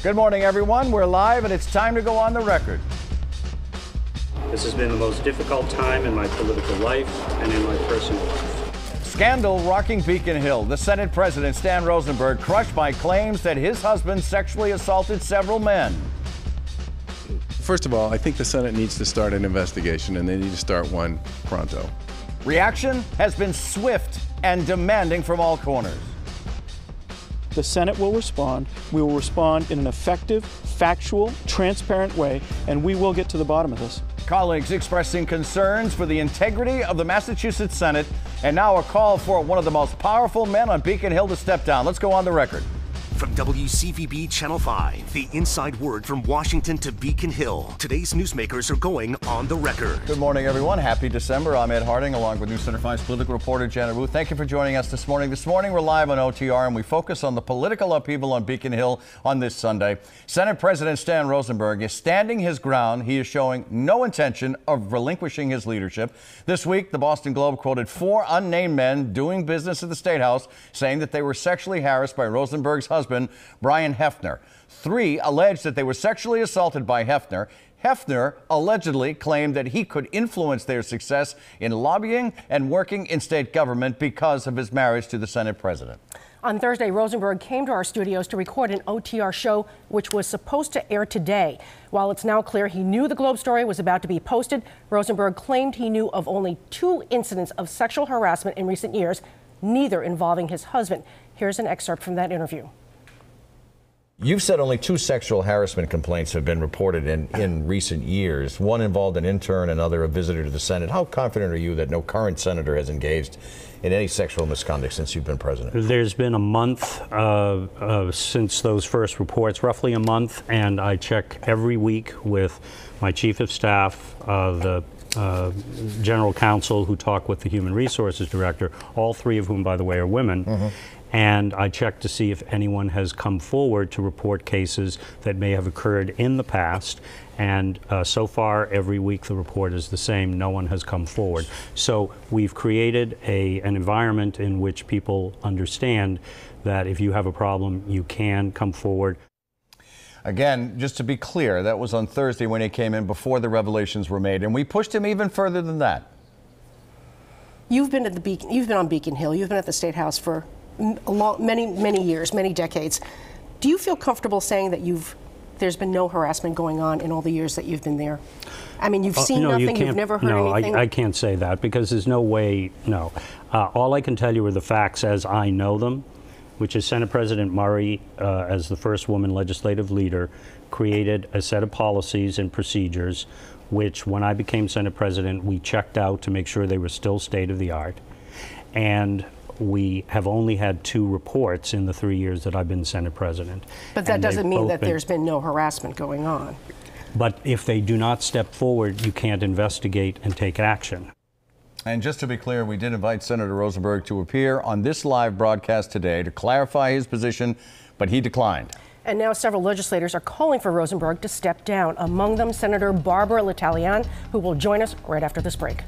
Good morning, everyone. We're live, and it's time to go on the record. This has been the most difficult time in my political life and in my personal life. Scandal rocking Beacon Hill. The Senate President, Stan Rosenberg, crushed by claims that his husband sexually assaulted several men. First of all, I think the Senate needs to start an investigation, and they need to start one pronto. Reaction has been swift and demanding from all corners. The Senate will respond. We will respond in an effective, factual, transparent way, and we will get to the bottom of this. Colleagues expressing concerns for the integrity of the Massachusetts Senate, and now a call for one of the most powerful men on Beacon Hill to step down. Let's go on the record. From WCVB Channel 5, the inside word from Washington to Beacon Hill. Today's newsmakers are going on the record. Good morning, everyone. Happy December. I'm Ed Harding, along with News Center 5's political reporter Janet Ruth. Thank you for joining us this morning. This morning, we're live on OTR, and we focus on the political upheaval on Beacon Hill on this Sunday. Senate President Stan Rosenberg is standing his ground. He is showing no intention of relinquishing his leadership. This week, the Boston Globe quoted 4 unnamed men doing business at the State House, saying that they were sexually harassed by Rosenberg's husband, Brian Hefner. 3 alleged that they were sexually assaulted by Hefner. Hefner allegedly claimed that he could influence their success in lobbying and working in state government because of his marriage to the Senate president. On Thursday, Rosenberg came to our studios to record an OTR show, which was supposed to air today. While it's now clear he knew the Globe story was about to be posted, Rosenberg claimed he knew of only 2 incidents of sexual harassment in recent years, neither involving his husband. Here's an excerpt from that interview. You've said only 2 sexual harassment complaints have been reported in recent years. One involved an intern, another a visitor to the Senate. How confident are you that no current senator has engaged in any sexual misconduct since you've been president? There's been a month since those first reports, roughly a month, and I check every week with my chief of staff, the general counsel who talk with the human resources director, all 3 of whom, by the way, are women. Mm-hmm. And I check to see if anyone has come forward to report cases that may have occurred in the past. And so far, every week the report is the same. No one has come forward. So we've created an environment in which people understand that if you have a problem, you can come forward. Again, just to be clear, that was on Thursday when he came in before the revelations were made, and we pushed him even further than that. You've been at the Beacon. You've been on Beacon Hill. You've been at the State House for many years, many decades. Do you feel comfortable saying that there's been no harassment going on in all the years that you've been there? I mean, you've seen nothing, you've never heard anything? No, I can't say that because there's no way, no. All I can tell you are the facts as I know them, which is Senate President Murray, as the first woman legislative leader, created a set of policies and procedures which, when I became Senate President, we checked out to make sure they were still state of the art. And we have only had 2 reports in the 3 years that I've been Senate President. But that doesn't mean that there's been no harassment going on. But if they do not step forward, you can't investigate and take action. And just to be clear, we did invite Senator Rosenberg to appear on this live broadcast today to clarify his position, but he declined. And now several legislators are calling for Rosenberg to step down, among them Senator Barbara L'Italian, who will join us right after this break.